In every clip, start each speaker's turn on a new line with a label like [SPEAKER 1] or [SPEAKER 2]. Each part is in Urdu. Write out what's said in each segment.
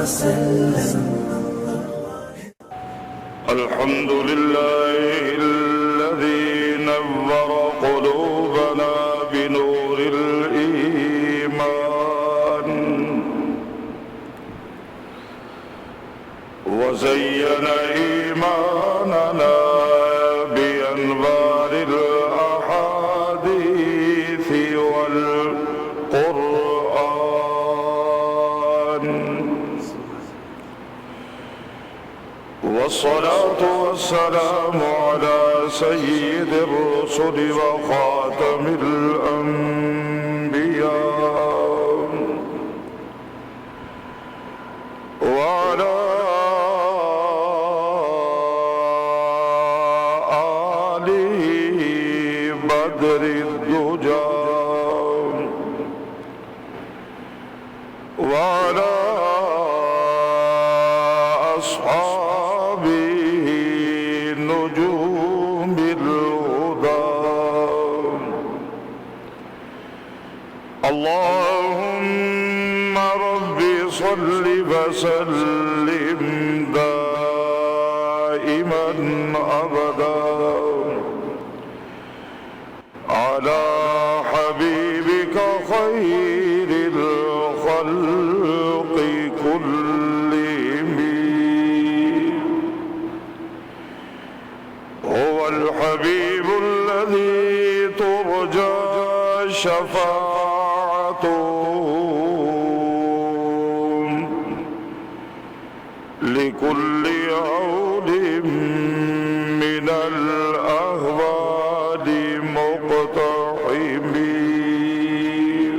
[SPEAKER 1] وسلم.
[SPEAKER 2] الحمد لله الذي نور قلوبنا بنور الإيمان وزين إيماننا بأنوار الأحاديث والقرآن، والصلاة والسلام على سيد الرسل وخاتم الأنبياء وعلى آله بدر الدجى وعلى أصحابه نجوم الهدى. اللهم رب صل وسلم دائما أبدا على حبيبك خير الخلق كلهم. هو الحبيب الذي ترجى شفاعته لكل عود من الأهوال مقتحمين.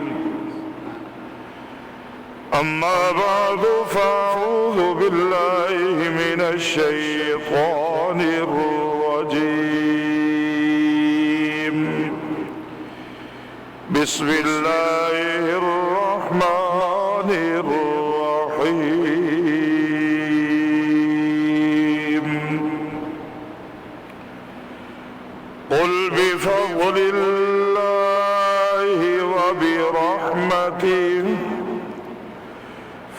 [SPEAKER 2] أما بعد فأعوذ بالله من الشيطان الرجيم. بسم الله الرحمن الرحيم. قل بفضل الله وبرحمته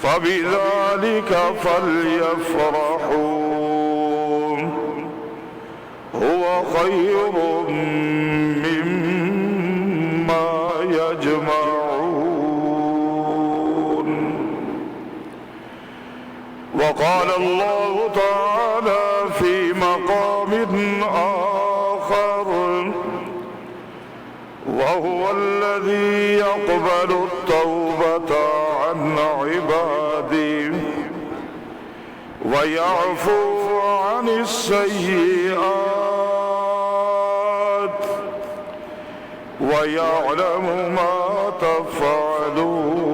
[SPEAKER 2] فبذلك فليفرحوا هو خير مما يجمعون. وقال الله تعالى في مقام آخر: وهو الذي يقبل التوبة عن عباده ويعفو عن السيئات ويعلم ما تفعلون.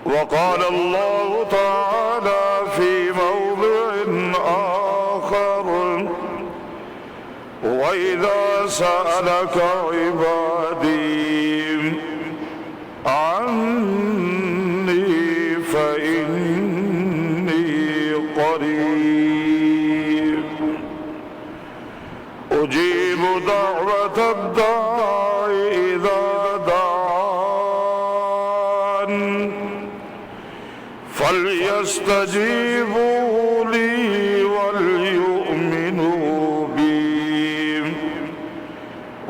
[SPEAKER 2] وقال الله تعالى في موضع آخر: وإذا سألك عبادي عني فإني قريب أجيب دعوة الداع إذا دعان فليستجيبوا لي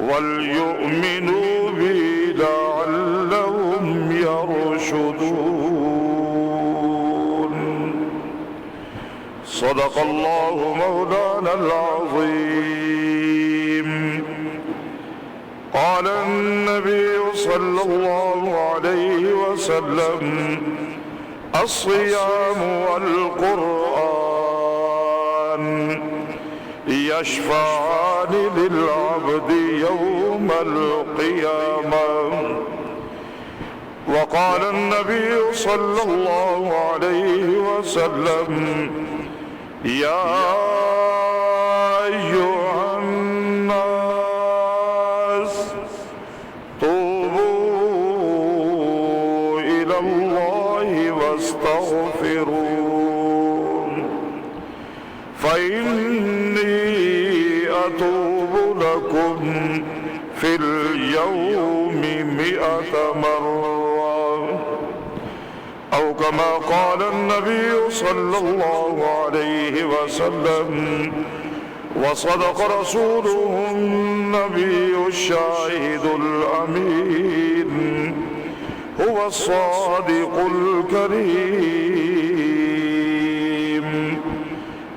[SPEAKER 2] وليؤمنوا بي لعلهم يرشدون. صدق الله مولانا العظيم. قال النبي صلى الله عليه وسلم: الصيام والقرآن يشفعان للعبد يوم القيامة. وقال النبي صلى الله عليه وسلم: يا أيها الناس توبوا إلى الله واستغفروه فإني أتوب لكم في اليوم 100 مرة، أو كما قال النبي صلى الله عليه وسلم: وصدق رسوله النبي الشاهد الأمين، هو الصادق الكريم،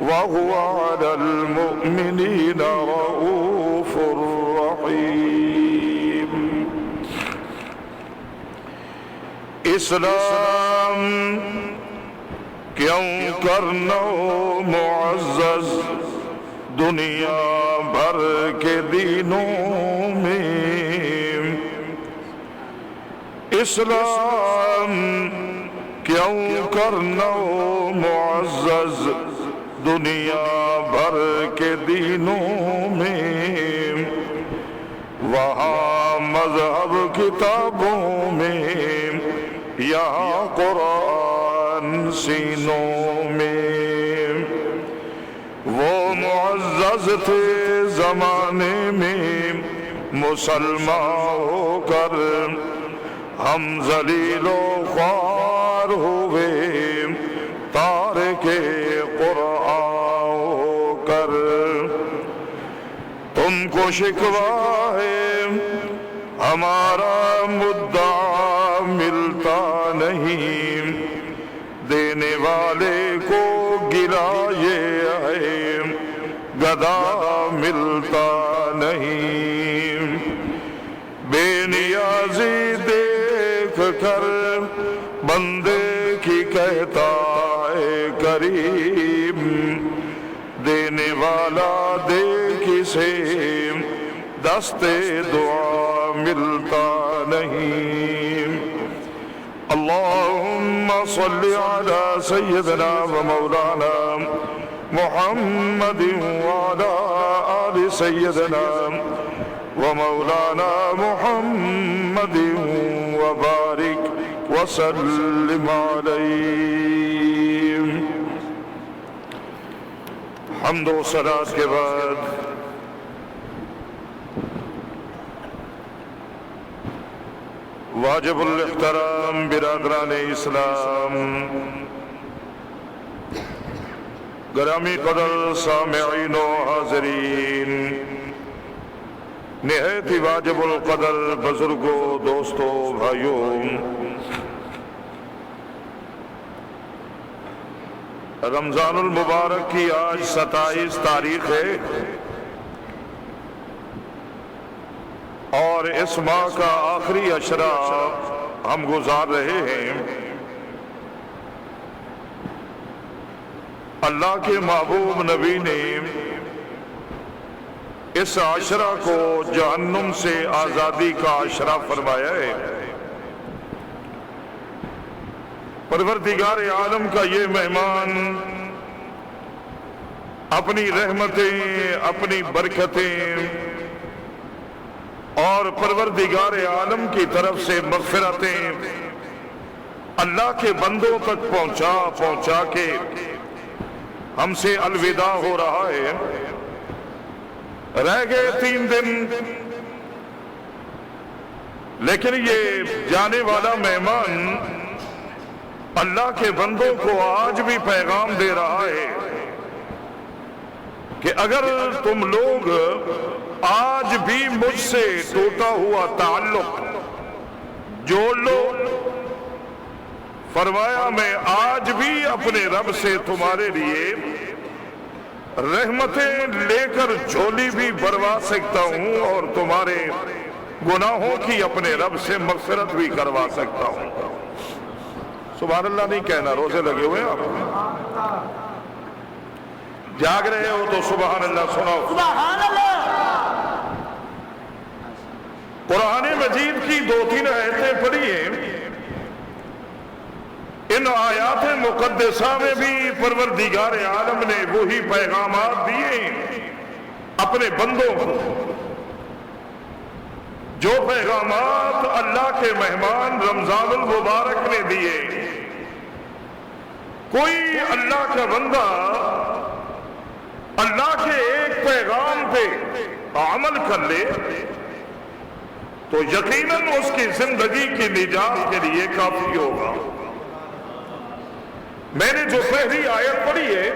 [SPEAKER 2] وهو على المؤمنين رؤوف رحيم۔ اسلام کیوں کرنا معزز دنیا بھر کے دینوں میں، اسلام کیوں کرنا معزز دنیا بھر کے دینوں میں، وہاں مذہب کتابوں میں، یہاں قرآن سینوں میں۔ وہ معزز تھے زمانے میں مسلمان ہو کر، ہم ذلیل و خوار ہوئے تارک قرآن ہو کر۔ تم کو شکوہ ہے ہمارا مدعا ملتا نہیں، دینے والے کو گلا یہ ہے گدا ملتا نہیں۔ بے نیازی دیکھ کر بندے کی کہتا ہے کریم، دینے والا دے کسے دستے دعا ملتا نہیں۔ اللہم صلی علی سیدنا و مولانا محمد وعلی آل سیدنا و مولانا محمد وبارک وسلم علیہ۔ حمد و صلات کے بعد واجب الاحترام برادران اسلام، گرامی قدر سامعین و حاضرین، نہایت ہی واجب القدر بزرگوں، دوستوں، بھائیوں، رمضان المبارک کی آج 27 تاریخ ہے، اور اس ماہ کا آخری عشرہ ہم گزار رہے ہیں۔ اللہ کے محبوب نبی نے اس عشرہ کو جہنم سے آزادی کا عشرہ فرمایا ہے۔ پروردگار عالم کا یہ مہمان اپنی رحمتیں، اپنی برکتیں اور پروردگار عالم کی طرف سے مغفرتیں اللہ کے بندوں تک پہنچا کے ہم سے الوداع ہو رہا ہے۔ رہ گئے 3 دن، لیکن یہ جانے والا مہمان اللہ کے بندوں کو آج بھی پیغام دے رہا ہے کہ اگر تم لوگ آج بھی مجھ سے ٹوٹا ہوا تعلق جوڑ لو، فرمایا میں آج بھی اپنے رب سے تمہارے لیے رحمتیں لے کر جھولی بھی بھروا سکتا ہوں، اور تمہارے گناہوں کی اپنے رب سے مغفرت بھی کروا سکتا ہوں۔ سبحان اللہ نہیں کہنا، روزے لگے ہوئے آپ جاگ رہے ہو تو سبحان اللہ سناؤ۔
[SPEAKER 1] سبحان اللہ۔
[SPEAKER 2] قرآن مجید کی 2-3 آیتیں پڑھی ہیں، ان آیات مقدسہ میں بھی پروردگار عالم نے وہی پیغامات دیے اپنے بندوں کو، جو پیغامات اللہ کے مہمان رمضان المبارک نے دیے۔ کوئی اللہ کا بندہ اللہ کے ایک پیغام پہ عمل کر لے تو یقیناً اس کی زندگی کی نجات کے لیے کافی ہوگا۔ میں نے جو پہلی آیت پڑھی ہے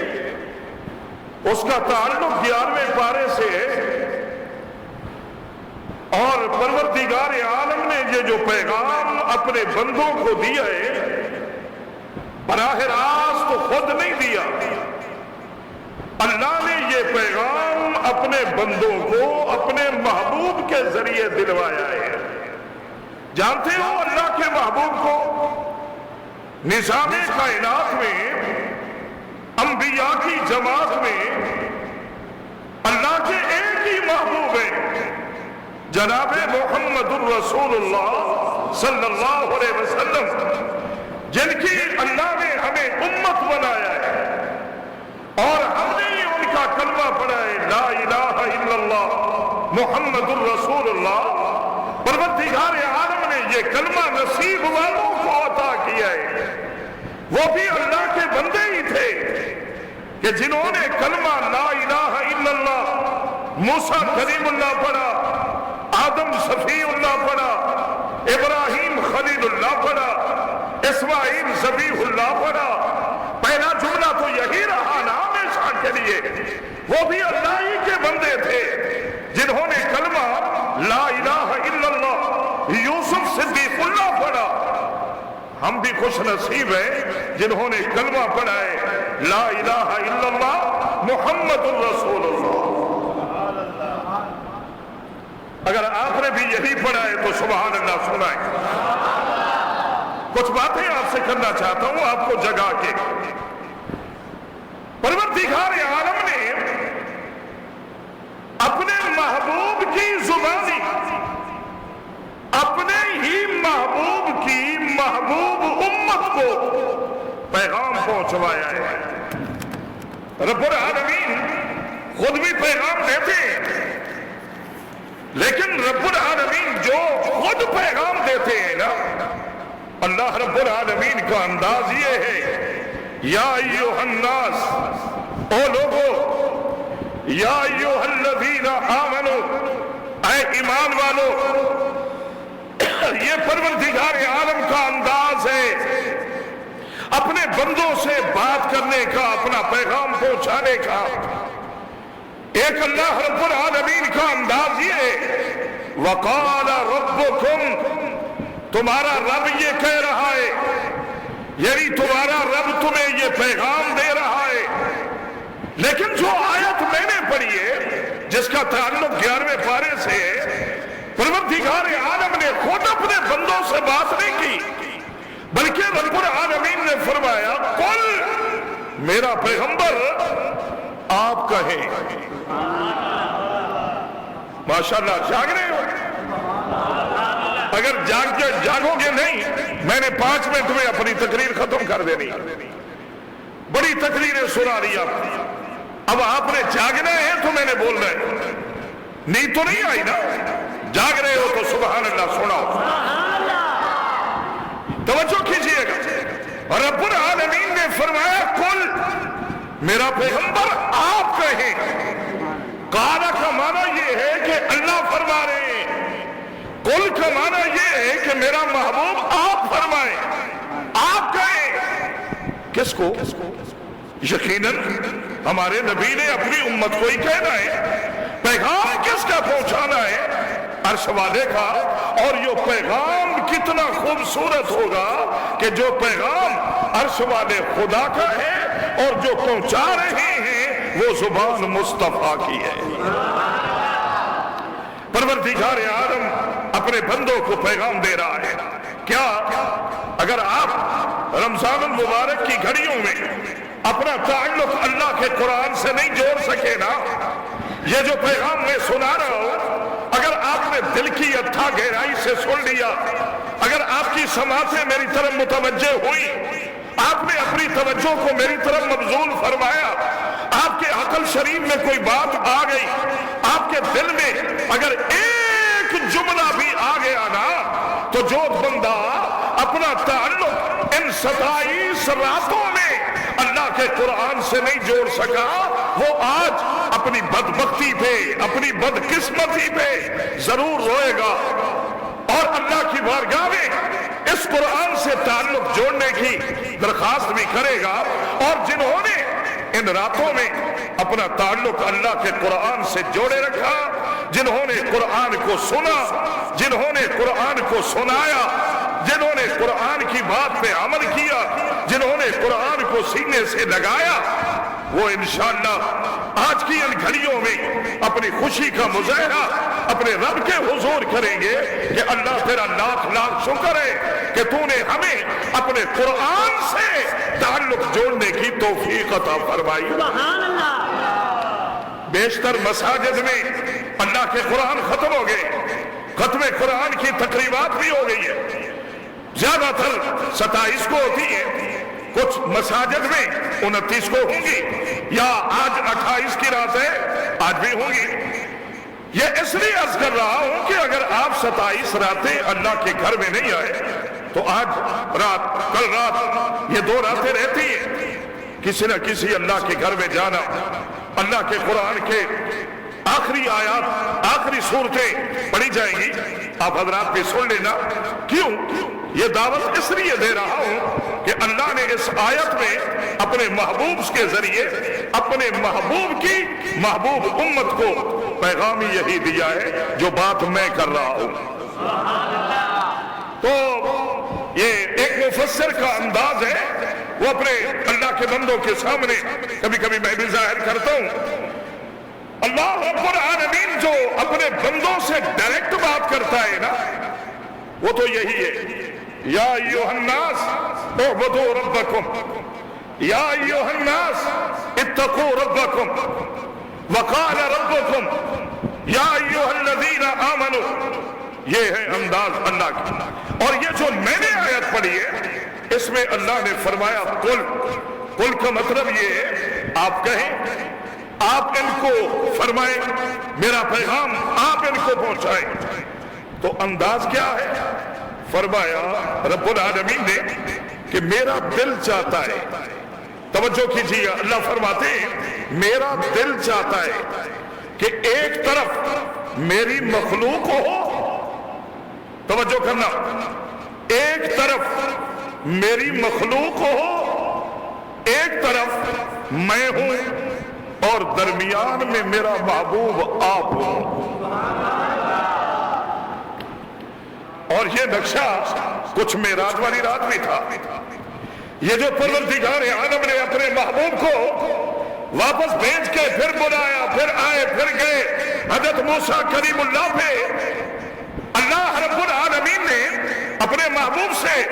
[SPEAKER 2] اس کا تعلق 11ویں پارے سے ہے، اور پروردگار عالم نے یہ جو پیغام اپنے بندوں کو دیا ہے براہ راست تو خود نہیں دیا، اللہ نے یہ پیغام اپنے بندوں کو اپنے محبوب کے ذریعے دلوایا ہے۔ جانتے ہو اللہ کے محبوب کو نظام کائنات میں، انبیاء کی جماعت میں اللہ کے ایک ہی محبوب ہیں، جناب محمد الرسول اللہ صلی اللہ علیہ وسلم، جن کی اللہ نے ہمیں امت بنایا ہے، اور ہم نے ہی ان کا کلمہ پڑھا ہے، لا الہ الا اللہ محمد الرسول اللہ۔ پروردگار عالم نے یہ کلمہ نصیب والوں کو عطا کیا ہے، وہ بھی اللہ کے بندے ہی تھے کہ جنہوں نے کلمہ لا الہ الا اللہ، موسیٰ کلیم اللہ پڑھا، آدم صفی اللہ پڑھا، ابراہیم خلیل اللہ پڑھا، اسماعیل ذبیح اللہ پڑھا۔ پہلا جملہ تو یہی رہا نا ہمیشہ کے لیے، وہ بھی اللہ ہی کے بندے تھے جنہوں نے کلمہ لا الہ الا اللہ یوسف صدیق اللہ پڑھا۔ ہم بھی خوش نصیب ہیں جنہوں نے کلمہ پڑھا ہے لا الہ الا اللہ محمد الرسول اللہ۔ اگر آپ نے بھی یہی پڑھا ہے تو سبحان اللہ سنائیں۔ کچھ باتیں آپ سے کرنا چاہتا ہوں آپ کو جگا کے۔ پروردگار عالم نے اپنے محبوب کی زبانی اپنے ہی محبوب کی محبوب امت کو پیغام پہنچوایا ہے۔ رب العالمین خود بھی پیغام دیتے ہیں، لیکن رب العالمین جو خود پیغام دیتے ہیں نا، اللہ رب العالمین کا انداز یہ ہے، یا ایھا الناس، او لوگو، یا ایھا الذین آمنو، اے ایمان والو۔ یہ پروردگار عالم کا انداز ہے اپنے بندوں سے بات کرنے کا، اپنا پیغام پہنچانے کا۔ ایک اللہ رب العالمین کا انداز یہ ہے، وقال ربکم، تمہارا رب یہ کہہ رہا ہے، یعنی تمہارا رب تمہیں یہ پیغام دے رہا ہے۔ لیکن جو آیت میں نے پڑھی ہے جس کا تعلق 11ویں پارے سے ہے، پروردگار عالم نے خود اپنے بندوں سے بات نہیں کی، بلکہ رب العالمین نے فرمایا قل، میرا پیغمبر آپ کہیں۔ ماشاءاللہ جاگ رہے ہو؟ اگر جاگو گے نہیں، میں نے 5 منٹ میں اپنی تقریر ختم کر دینی۔ بڑی تقریریں سنا رہی اب آپ نے جاگنا ہے تو میں نے بولنا ہے، نیند تو نہیں آئی نا؟ جاگ رہے ہو تو سبحان اللہ سناؤ، توجہ کیجئے گا۔ رب العالمین نے فرمایا قل، میرا پیغمبر آپ کہیں۔ قال کا معنی یہ ہے کہ اللہ فرما رہے ہیں، قل کا معنی یہ ہے کہ میرا محبوب آپ فرمائیں، آپ کہیں۔ کس کو؟ یقیناً ہمارے نبی نے اپنی امت کو ہی کہنا ہے۔ پیغام کس کا پہنچانا ہے؟ عرش والے کا۔ اور یہ پیغام کتنا خوبصورت ہوگا کہ جو پیغام عرش والے خدا کا ہے اور جو پہنچا رہے ہیں وہ زبان مصطفیٰ کی ہے۔ پروردگار عالم اپنے بندوں کو پیغام دے رہا ہے۔ کیا اگر آپ رمضان المبارک کی گھڑیوں میں اپنا تعلق اللہ کے قرآن سے نہیں جوڑ سکے نا، یہ جو پیغام میں سنا رہا ہوں، اگر آپ نے دل کی اتھا گہرائی سے سن لیا، اگر آپ کی سماعتیں میری طرف متوجہ ہوئی، آپ نے اپنی توجہ کو میری طرف مبذول فرمایا، آپ کے عقل شریف میں کوئی بات آ گئی، آپ کے دل میں اگر ایک جملہ بھی آ گیا نا، تو جو بندہ اپنا تعلق ان 27 راتوں میں اللہ کے قرآن سے نہیں جوڑ سکا، وہ آج اپنی بدبختی پہ، اپنی بدقسمتی پہ ضرور روئے گا۔ اور اللہ کی بارگاہ میں اس قرآن سے تعلق جوڑنے کی درخواست بھی کرے گا۔ اور جنہوں نے ان راتوں میں اپنا تعلق اللہ کے قرآن سے جوڑے رکھا، جنہوں نے قرآن کو سنا، جنہوں نے قرآن کو سنایا، جنہوں نے قرآن کی بات پہ عمل کیا، جنہوں نے قرآن کو سینے سے لگایا، وہ انشاءاللہ آج کی ان گھڑیوں میں اپنی خوشی کا مظاہرہ اپنے رب کے حضور کریں گے کہ اللہ تیرا لاکھ لاکھ شکر ہے کہ تو نے ہمیں اپنے قرآن سے تعلق جوڑنے کی توفیق عطا فرمائی۔
[SPEAKER 1] سبحان اللہ۔
[SPEAKER 2] بیشتر مساجد میں اللہ کے قرآن ختم ہو گئے، ختم قرآن کی تقریبات بھی ہو گئی ہے، زیادہ تر 27 کو ہوتی ہے، کچھ مساجد میں 29 کو ہوں گی، یا آج 28 کی رات ہے آج بھی ہوں گی۔ یہ اس لیے عرض کر رہا ہوں کہ اگر آپ 27 راتیں اللہ کے گھر میں نہیں آئے تو آج رات، کل رات، یہ 2 راتیں رہتی ہیں، کسی نہ کسی اللہ کے گھر میں جانا، اللہ کے قرآن کے آخری آیات، آخری صورتیں پڑھی جائیں گی، آپ حضرات بھی سن لینا۔ کیوں یہ دعوت اس لیے دے رہا ہوں کہ اللہ نے اس آیت میں اپنے محبوب کے ذریعے اپنے محبوب کی محبوب امت کو پیغام یہی دیا ہے جو بات میں کر رہا ہوں۔ تو یہ ایک مفسر کا انداز ہے، وہ اپنے اللہ کے بندوں کے سامنے کبھی کبھی میں بھی ظاہر کرتا ہوں۔ اللہ رب العالمین جو اپنے بندوں سے ڈائریکٹ بات کرتا ہے نا، وہ تو یہی ہے، یا ایھا الناس اعبدوا ربکم، یا ایھا الناس اتقوا ربکم، وقال ربکم یا ایھا الذین آمنوا۔ یہ ہے انداز اللہ کی۔ اور یہ جو میں نے آیت پڑھی ہے اس میں اللہ نے فرمایا قل کا مطلب یہ ہے آپ کہیں، آپ ان کو فرمائیں، میرا پیغام آپ ان کو پہنچائیں۔ تو انداز کیا ہے؟ فرمایا رب العالمین نے کہ میرا دل چاہتا ہے، توجہ کیجیے، اللہ فرماتے ہیں میرا دل چاہتا ہے کہ ایک طرف میری مخلوق ہو، توجہ کرنا، ایک طرف میری مخلوق ہو، ایک طرف میں ہوں، اور درمیان میں میرا محبوب آپ ہوں۔ اور یہ نقشہ کچھ معراج والی رات میں تھا۔ یہ جو پروردگار عالم نے اپنے محبوب کو واپس بھیج کے پھر بلایا، پھر آئے پھر گئے، حضرت موسیٰ کلیم اللہ پہ اللہ رب العالمین نے اپنے محبوب سے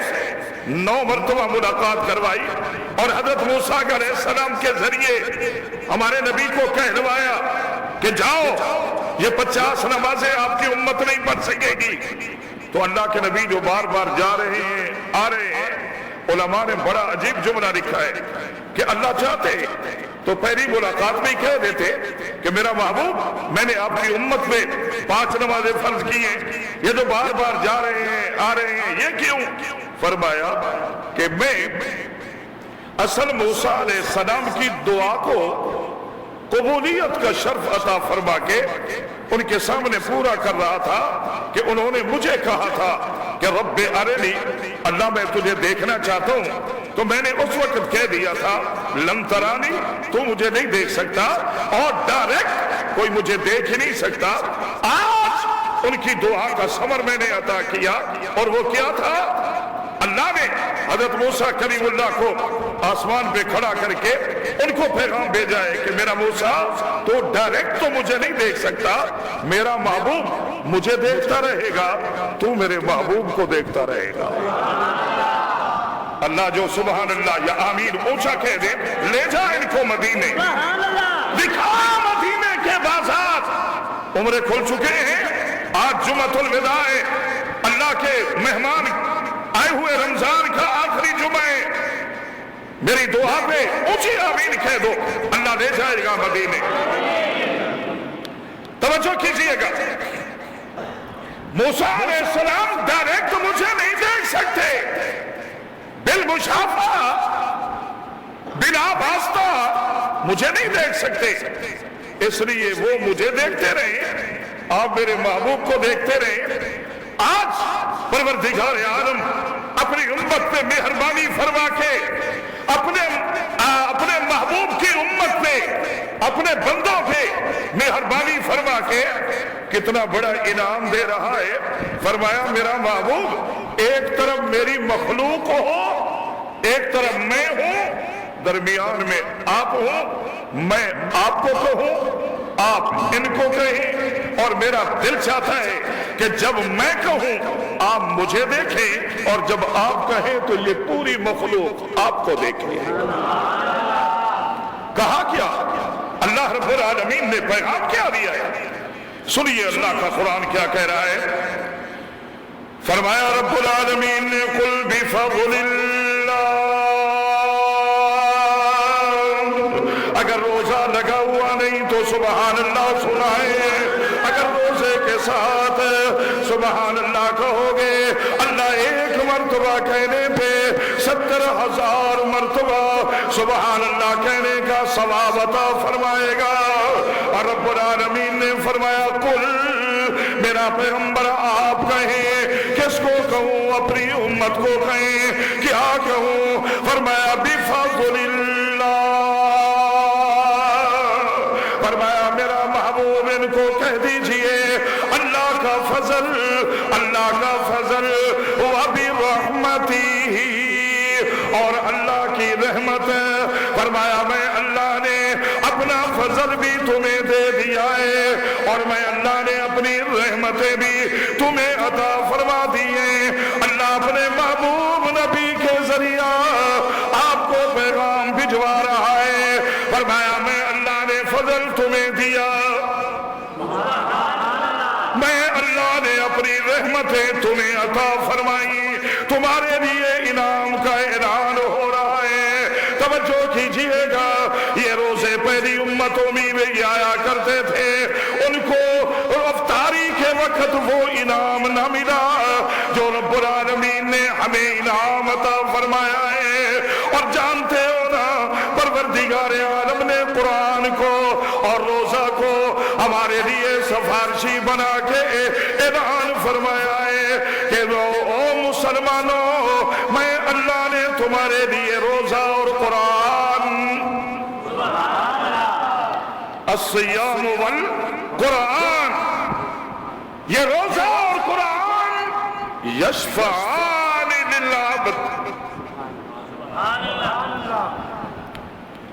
[SPEAKER 2] 9 مرتبہ ملاقات کروائی، اور حضرت موسیٰ علیہ السلام کے ذریعے ہمارے نبی کو کہلوایا کہ جاؤ، یہ 50 نمازیں آپ کی امت نہیں پڑھ سکے گی۔ تو اللہ کے نبی جو بار بار جا رہے ہیں، آ رہے ہیں، علماء نے بڑا عجیب جملہ لکھا ہے کہ اللہ چاہتے تو پہلی ملاقات میں کہہ دیتے کہ میرا محبوب میں نے آپ کی امت میں 5 نمازیں فرض کی ہیں، یہ جو بار بار جا رہے ہیں، آ رہے ہیں، یہ کیوں؟ فرمایا کہ میں اصل موسیٰ علیہ السلام کی دعا کو قبولیت کا شرف عطا فرما کے ان کے سامنے پورا کر رہا تھا کہ انہوں نے مجھے کہا تھا کہ رب ارنی، اللہ میں تجھے دیکھنا چاہتا ہوں، تو میں نے اس وقت کہہ دیا تھا لن ترانی، تو مجھے نہیں دیکھ سکتا، اور ڈائریکٹ کوئی مجھے دیکھ ہی نہیں سکتا۔ آج ان کی دعا کا ثمر میں نے عطا کیا، اور وہ کیا تھا؟ اللہ نے حضرت موسیٰ کلیم اللہ کو آسمان پہ کھڑا کر کے ان کو پیغام بھیجا ہے کہ میرا موسیٰ تو ڈائریکٹ تو مجھے نہیں دیکھ سکتا، میرا محبوب مجھے دیکھتا رہے گا، تو میرے محبوب کو دیکھتا رہے گا۔ اللہ جو سبحان اللہ یا آمین اونچا کہہ دے، لے جا ان کو مدینے، دکھا مدینے کے بازار، عمرے کھل چکے ہیں، آج جمعۃ الوداع ہے، اللہ کے مہمان آئے ہوئے رمضان کا آخری جمعہ ہے، میری دعا پہ اونچی آمین کہہ دو، اللہ لے جائے گا مدینے۔ توجہ کیجئے گا، موسیٰ علیہ السلام ڈائریکٹ مجھے نہیں دیکھ سکتے، بالمشافہ بلا واسطہ مجھے نہیں دیکھ سکتے، اس لیے وہ مجھے دیکھتے رہے، آپ میرے محبوب کو دیکھتے رہے۔ آج پروردگار عالم اپنی امت پہ مہربانی فرما کے اپنے محبوب کی امت پہ اپنے بندوں پہ مہربانی فرما کے کتنا بڑا انعام دے رہا ہے. فرمایا میرا محبوب ایک طرف میری مخلوق ہو، ایک طرف میں ہوں، درمیان میں آپ ہو، میں آپ کو کہوں، آپ ان کو کہیں، اور میرا دل چاہتا ہے کہ جب میں کہوں آپ مجھے دیکھیں، اور جب آپ کہیں تو یہ پوری مخلوق آپ کو دیکھیں. کہا کیا؟ اللہ رب العالمین نے پیغام کیا دیا ہے؟ سنیے اللہ کا قرآن کیا کہہ رہا ہے. فرمایا رب العالمین نے قل بفضل اللہ، اگر روزہ لگا ہوا نہیں تو سبحان اللہ سنائے، اگر روزے کے ساتھ سبحان اللہ کہو گے اللہ ایک مرتبہ کہنے پہ 70,000 مرتبہ سبحان اللہ کہنے کا ثواب عطا فرمائے گا. اور رب العالمین نے فرمایا قل، میرا پیغمبر آپ کہیں. کس کو کہوں؟ اپنی امت کو کہیں. کیا کہوں؟ فرمایا بفضل اللہ. فرمایا میرا محبوب ان کو کہہ دیجئے اللہ کا فضل، اللہ کا فضل وبرحمتہ، اور اللہ کی رحمت. فرمایا میں اللہ نے اپنا فضل بھی تمہیں دے دیا ہے، اور میں اللہ نے اپنی رحمتیں بھی تمہیں عطا فرما دی ہیں. اللہ اپنے محبوب نبی کے ذریعہ آپ کو پیغام بھجوا رہا ہے. فرمایا میں اللہ نے فضل تمہیں دیا، میں اللہ نے اپنی رحمتیں تمہیں عطا فرمائی. تمہارے لیے انعام کا اعلان ہو رہا ہے. توجہ کیجئے گا. یہ روزے پہلی امتوں میں بھی آیا کرتے تھے، ان کو افطاری کے وقت وہ انعام نہ ملا جو رب العالمین نے ہمیں انعام عطا فرمایا ہے. اور جانتے ہو نا پروردگار عالم نے قرآن کو اور روزہ کو ہمارے لیے سفارشی بنا کے اعلان فرمایا ہے کہ او مسلمانوں، میں اللہ نے تمہارے لیے روزہ اور قرآن، الصیام والقرآن، یہ روزہ اور قرآن یشفعان للعبد.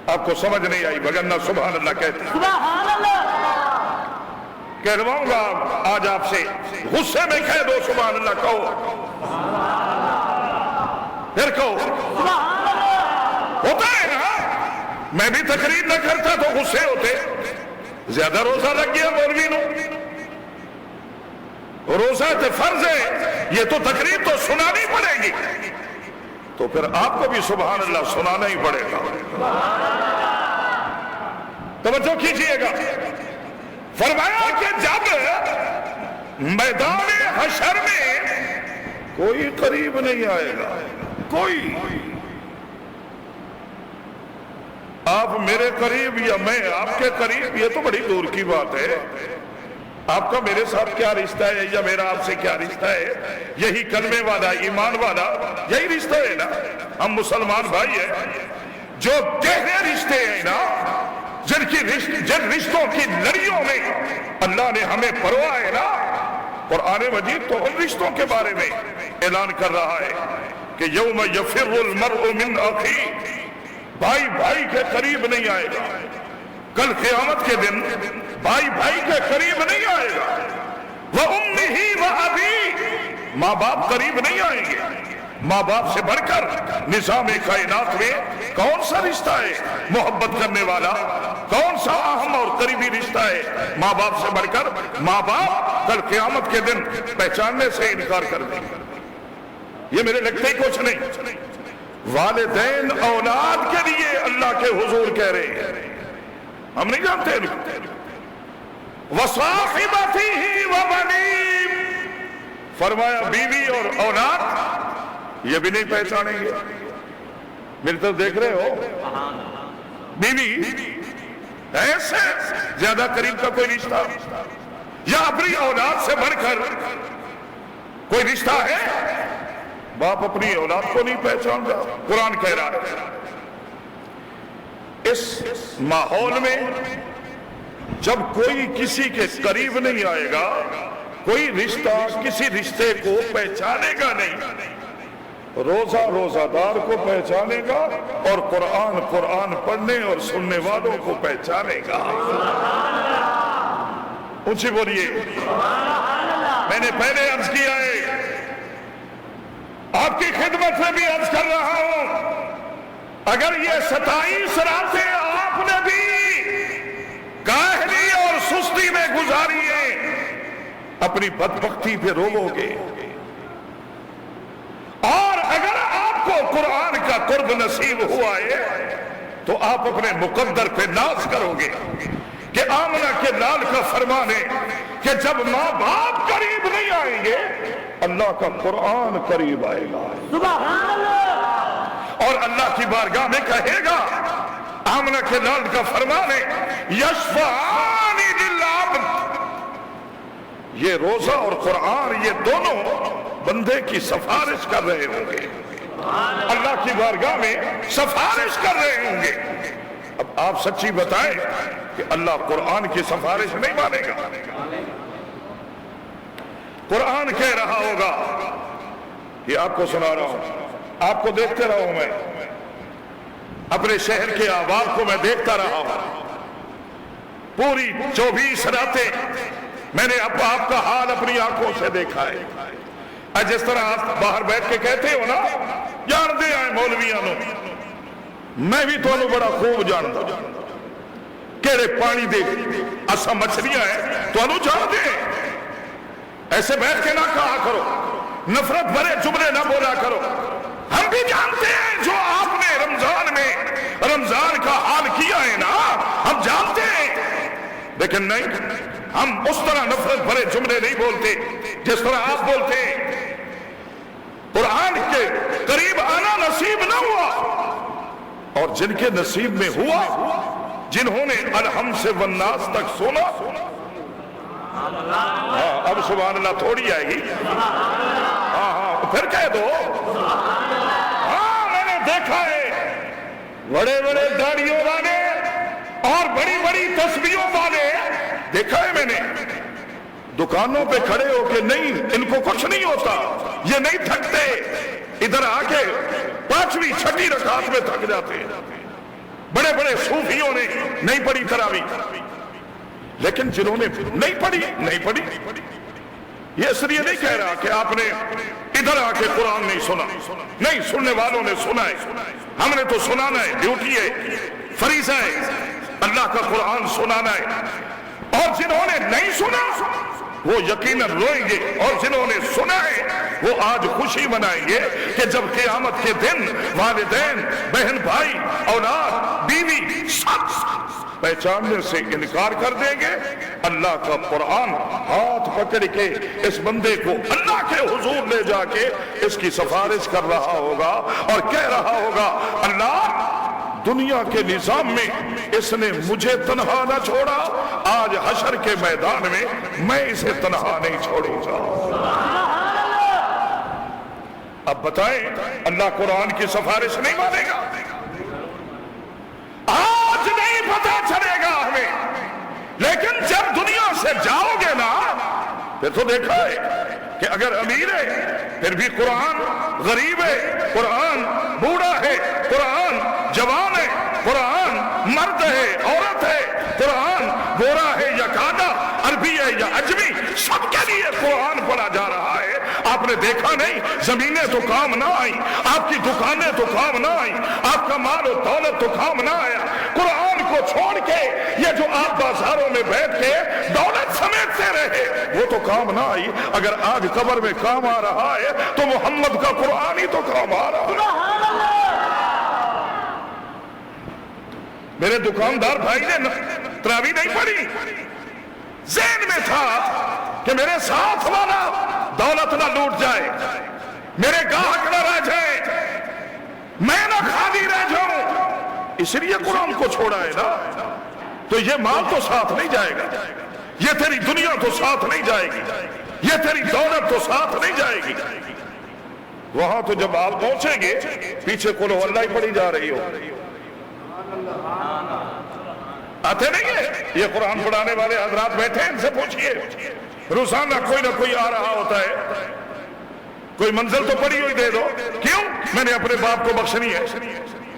[SPEAKER 2] آپ کو سمجھ نہیں آئی بگرنہ سبحان اللہ کہتے ہیں.
[SPEAKER 1] سبحان اللہ.
[SPEAKER 2] کہلواؤں گا آج آپ سے، غصے میں کہہ دو سبحان اللہ کہو، پھر کہو.
[SPEAKER 1] سبحان اللہ.
[SPEAKER 2] ہوتا ہے نا، میں بھی تقریر نہ کرتا تو غصے ہوتے. زیادہ روزہ لگ گیا مولوی نو، روزہ تے فرض ہے، یہ تو تقریر تو سنانی پڑے گی، تو پھر آپ کو بھی سبحان اللہ سنانا ہی پڑے گا. توجہ کیجئے گا. فرمایا کہ جب میدان حشر میں کوئی قریب نہیں آئے گا، کوئی، آپ میرے قریب یا میں آپ کے قریب، یہ تو بڑی دور کی بات ہے. آپ کا میرے ساتھ کیا رشتہ ہے یا میرا آپ سے کیا رشتہ ہے؟ یہی کلمے والا، ایمان والا، یہی رشتہ ہے نا. ہم مسلمان بھائی ہیں. جو گہرے رشتے ہیں نا، جن رشتوں کی لڑیوں میں اللہ نے ہمیں پرواہ ہے نا، قرآن مجید تو ان رشتوں کے بارے میں اعلان کر رہا ہے کہ یوم یفر المرء من اخی، بھائی بھائی کے قریب نہیں آئے گا. کل قیامت کے دن بھائی بھائی کے قریب نہیں آئے گا. وَأُمِّهِ وَأَبِيهِ، ماں باپ قریب نہیں آئیں گے. ماں باپ سے بڑھ کر نظام کائنات میں کون سا رشتہ ہے محبت کرنے والا؟ کون سا اہم اور قریبی رشتہ ہے ماں باپ سے بڑھ کر؟ ماں باپ کل قیامت کے دن پہچاننے سے انکار کر دیں گے. یہ میرے لگتے ہی کچھ نہیں. والدین اولاد کے لیے اللہ کے حضور کہہ رہے ہیں، ہم نہیں جانتے. وَصَاحِبَتِهِ وَبَنِيهِ، فرمایا بیوی اور اولاد یہ بھی نہیں پہچانیں گے. میری طرف دیکھ رہے ہو؟ بیوی ایسے زیادہ قریب کا کوئی رشتہ، یا اپنی اولاد سے بڑھ کر کوئی رشتہ ہے؟ باپ اپنی اولاد کو نہیں پہچانتا؟ قرآن کہہ رہا ہے اس ماحول میں جب کوئی کسی کے قریب نہیں آئے گا، کوئی رشتہ کسی رشتے کو پہچانے گا نہیں، روزہ روزہ دار کو پہچانے گا اور قرآن قرآن پڑھنے اور سننے والوں کو پہچانے گا۔ اونچی بولیے۔ میں نے پہلے عرض کیا ہے، آپ کی خدمت میں بھی عرض کر رہا ہوں، اگر یہ 27 راتیں آپ نے بھی کاہلی اور سستی میں گزاری ہے، اپنی بدبختی پہ روو گے، اور اگر آپ کو قرآن کا قرب نصیب ہوا ہے تو آپ اپنے مقدر پہ ناز کرو گے کہ آمنہ کے لال کا فرمان ہے کہ جب ماں باپ قریب نہیں آئیں گے، اللہ کا قرآن قریب آئے گا،
[SPEAKER 1] سبحان اللہ،
[SPEAKER 2] اور اللہ کی بارگاہ میں کہے گا۔ آمنہ کے لال کا فرمان ہے یشفعان للعبد، یہ روزہ اور قرآن یہ دونوں بندے کی سفارش کر رہے ہوں گے، اللہ کی بارگاہ میں سفارش کر رہے ہوں گے۔ اب آپ سچی بتائیں کہ اللہ قرآن کی سفارش نہیں مانے گا؟ قرآن کہہ رہا ہوگا، یہ آپ کو سنا رہا ہوں، آپ کو دیکھتے رہا ہوں، میں اپنے شہر کے آباد کو میں دیکھتا رہا ہوں، پوری 24 راتیں میں نے آپ کا حال اپنی آنکھوں سے دیکھا ہے۔ جس طرح آپ باہر بیٹھ کے کہتے ہو نا، جان دے آئے مولویانو، میں بھی تو بڑا خوب جانتا کہڑے پانی دے اسا مچھلیاں ہیں تو جان دے، ایسے بیٹھ کے نہ کہا کرو، نفرت بھرے جملے نہ بولا کرو۔ ہم بھی جانتے ہیں جو آپ نے رمضان میں رمضان کا حال کیا ہے نا، ہم جانتے ہیں، لیکن نہیں، ہم اس طرح نفرت بھرے جملے نہیں بولتے جس طرح آپ بولتے ہیں۔ قرآن کے قریب آنا نصیب نہ ہوا، اور جن کے نصیب میں ہوا، جنہوں نے الحم سے والناس تک سنا، اب سبحان اللہ تھوڑی آئے گی، ہاں پھر کہہ دو، ہاں میں نے دیکھا ہے بڑے بڑے داڑھیوں والے اور بڑی بڑی تسبیحوں والے، دیکھا ہے میں نے، دکانوں پہ کھڑے ہو کے نہیں، ان کو کچھ نہیں ہوتا، یہ نہیں تھکتے، ادھر آ کے 5ویں 6ٹھی رکعت میں تھک جاتے۔ بڑے بڑے صوفیوں نے نہیں پڑھی تراویح، لیکن جنہوں نے نہیں پڑھی، یہ اس لیے نہیں کہہ رہا کہ آپ نے ادھر آ کے قرآن نہیں سنا، نہیں، سننے والوں نے سنا ہے، ہم نے تو سنانا ہے، ڈیوٹی ہے، فریضہ ہے، اللہ کا قرآن سنانا ہے، اور جنہوں نے نہیں سنا وہ یقیناً روئیں گے، اور جنہوں نے سنا ہے وہ آج خوشی منائیں گے کہ جب قیامت کے دن والدین، بہن بھائی، اولاد، بیوی سب پہچاننے سے انکار کر دیں گے، اللہ کا قرآن ہاتھ پکڑ کے اس بندے کو اللہ کے حضور لے جا کے اس کی سفارش کر رہا ہوگا اور کہہ رہا ہوگا، اللہ دنیا کے نظام میں اس نے مجھے تنہا نہ چھوڑا، آج حشر کے میدان میں اسے تنہا نہیں چھوڑوں گا۔ اب بتائیں، اللہ قرآن کی سفارش نہیں مانے گا؟ آج نہیں پتا چلے گا ہمیں، لیکن جب دنیا سے جاؤ گے نا، پھر تو دیکھا ہے کہ اگر امیر ہے پھر بھی قرآن، غریب ہے قرآن، بوڑھا ہے قرآن، جوان ہے قرآن، مرد ہے عورت ہے قرآن، گورا ہے یا کالا، عربی ہے یا عجمی، سب کے لیے قرآن پڑھا جا رہا ہے۔ آپ نے دیکھا نہیں، زمینیں تو کام نہ آئیں، آپ کی دکانیں تو کام نہ آئیں، آپ کا مال و دولت تو کام نہ آیا، قرآن کو چھوڑ کے یہ جو آپ بازاروں میں بیٹھ کے دولت سمیٹتے رہے وہ تو کام نہ آئی۔ اگر آج قبر میں کام آ رہا ہے تو محمد کا قرآن ہی تو کام آ رہا ہے۔ میرے دکاندار بھائی نے تراویح نہیں پڑھی، ذہن میں تھا کہ میرے ساتھ والا دولت نہ لوٹ جائے، میرے گاہک نہ رہ جائے، میں نہ خالی رہ جاؤں، اس لیے قرآن کو چھوڑا ہے نا۔ تو یہ مال تو ساتھ نہیں جائے گا، یہ تیری دنیا تو ساتھ نہیں جائے گی، یہ تیری دولت تو ساتھ نہیں جائے گی. وہاں تو جب آپ پہنچیں گے پیچھے قل ہو اللہ ہی پڑھی جا رہی ہو. آتے نہیں ہے یہ قرآن پڑھانے والے حضرات بیٹھے ان سے پوچھئے, روزانہ کوئی نہ کوئی آ رہا ہوتا ہے, کوئی منزل تو پڑی ہوئی دے دو. کیوں؟ میں نے اپنے باپ کو بخشنی ہے.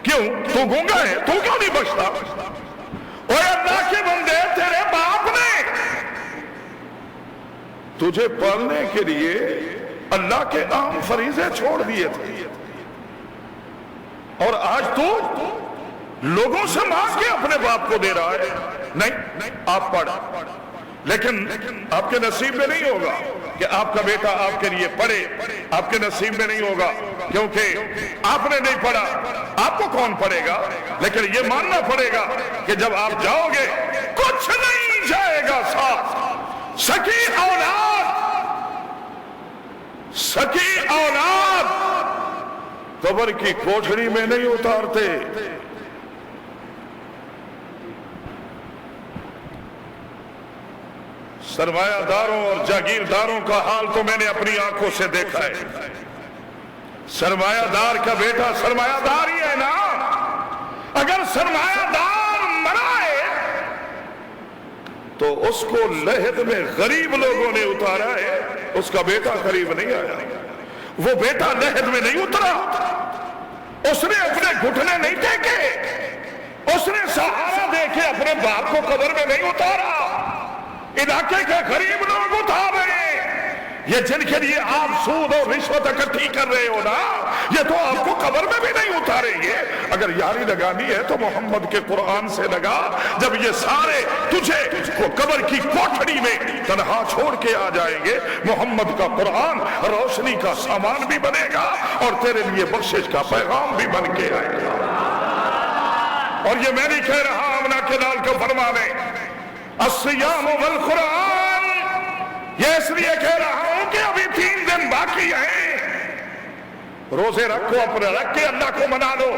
[SPEAKER 2] کیوں؟ تو گونگا ہے, تو کیوں نہیں بخشتا؟ اوے اللہ کے بندے, تیرے باپ نے تجھے پالنے کے لیے اللہ کے عام فریضے چھوڑ دیے تھے, اور آج تو لوگوں سے مانگ کے اپنے باپ کو دے رہا ہے. نہیں, آپ پڑھ, لیکن آپ کے نصیب میں نہیں ہوگا کہ آپ کا بیٹا آپ کے لیے پڑھے. آپ کے نصیب میں نہیں ہوگا کیونکہ آپ نے نہیں پڑھا. آپ کو کون پڑھے گا؟ لیکن یہ ماننا پڑے گا کہ جب آپ جاؤ گے کچھ نہیں جائے گا ساتھ. سکی اولاد قبر کی کوٹھڑی میں نہیں اتارتے. سرمایہ داروں اور جاگیرداروں کا حال تو میں نے اپنی آنکھوں سے دیکھا ہے. سرمایہ دار کا بیٹا سرمایہ دار ہی ہے نا. اگر سرمایہ دار مرائے تو اس کو لحد میں غریب لوگوں نے اتارا ہے, اس کا بیٹا قریب نہیں آیا. وہ بیٹا لحد میں نہیں اترا, اس نے اپنے گھٹنے نہیں ٹیکے, اس نے سہارا دے کے اپنے باپ کو قبر میں نہیں اتارا. علاقے کے غریب لوگ اتار رہے ہیں. یہ جن کے لیے آپ سود اور رشوت اکٹھی کر رہے ہو نا, یہ تو آپ کو قبر میں بھی نہیں اتاریں گے. اگر یاری لگانی ہے تو محمد کے قرآن سے لگا. جب یہ سارے تجھے قبر کی کوٹھڑی میں تنہا چھوڑ کے آ جائیں گے, محمد کا قرآن روشنی کا سامان بھی بنے گا اور تیرے لیے بخشش کا پیغام بھی بن کے آئے گا. اور یہ میں نہیں کہہ رہا, آمنہ کے لال کا فرمان ہے الصیام والقرآن, یہ اس لیے کہہ رہا ہوں کہ ابھی 3 دن باقی ہیں. روزے رکھو, اپنے رکھ کے اللہ کو منا لو.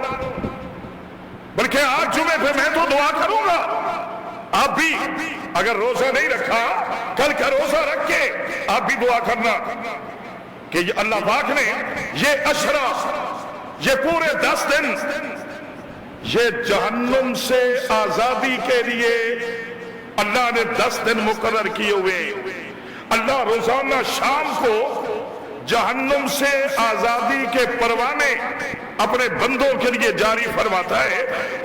[SPEAKER 2] بلکہ آج جمعے پہ میں تو دعا کروں گا, آپ بھی اگر روزہ نہیں رکھا, کل کا روزہ رکھ کے آپ بھی دعا کرنا کہ اللہ پاک نے یہ عشرہ, یہ پورے 10 دن, یہ جہنم سے آزادی کے لیے اللہ نے 10 دن مقرر کیے ہوئے. اللہ روزانہ شام کو جہنم سے آزادی کے پروانے اپنے بندوں کے لیے جاری فرماتا ہے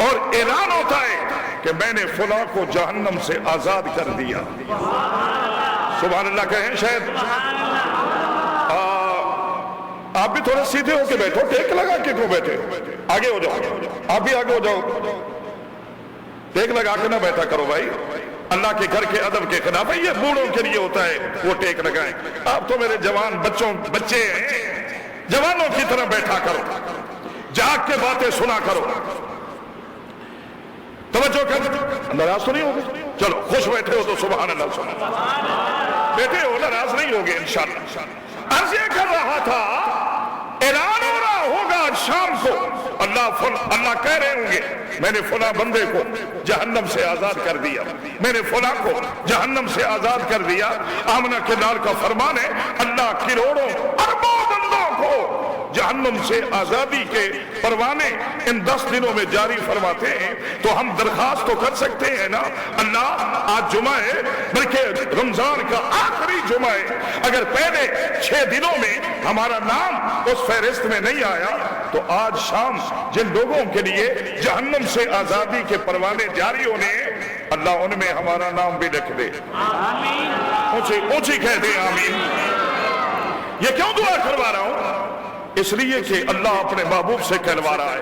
[SPEAKER 2] اور اعلان ہوتا ہے کہ میں نے فلاں کو جہنم سے آزاد کر دیا. سبحان اللہ کہیں شاید. آپ بھی تھوڑے سیدھے ہو کے بیٹھو, ٹیک لگا کے کیوں بیٹھے ہو؟ آگے ہو جاؤ, آپ بھی آگے ہو جاؤ. ٹیک لگا کے نہ بیٹھا کرو بھائی, اللہ کے گھر کے ادب کے خلاف ہے. یہ بوڑھوں کے لیے ہوتا ہے وہ ٹیک لگائیں. آپ تو میرے جوان بچے ہیں, جوانوں کی طرح بیٹھا کرو, جاگ کے باتیں سنا کرو. توجہ کر, ناراض تو نہیں ہوگے؟ چلو خوش بیٹھے ہو تو سبحان اللہ سنا, بیٹھے ہو ناراض نہیں ہوگے انشاءاللہ. عرض یہ کر رہا تھا, اعلان ہو رہا ہوگا شام کو, اللہ کہہ رہے ہوں گے میں نے فلاں بندے کو جہنم سے آزاد کر دیا, میں نے فلاں کو جہنم سے آزاد کر دیا. آمنہ کے لال کا فرمان ہے اللہ کروڑوں اربوں بندوں کو جہنم سے آزادی کے پروانے ان 10 دنوں میں جاری فرماتے ہیں. تو ہم درخواست تو کر سکتے ہیں نا, اللہ آج جمعہ ہے, بلکہ رمضان کا آخری جمعہ ہے, اگر پہلے 6 دنوں میں ہمارا نام اس فہرست میں نہیں آیا تو آج شام جن لوگوں کے لیے جہنم سے آزادی کے پروانے جاری ہونے, اللہ ان میں ہمارا نام بھی لکھ دے. اونچی کہہ دے آمین. یہ کیوں دعا کروا رہا ہوں؟ اس لیے کہ اللہ اپنے محبوب سے کہلوا رہا ہے.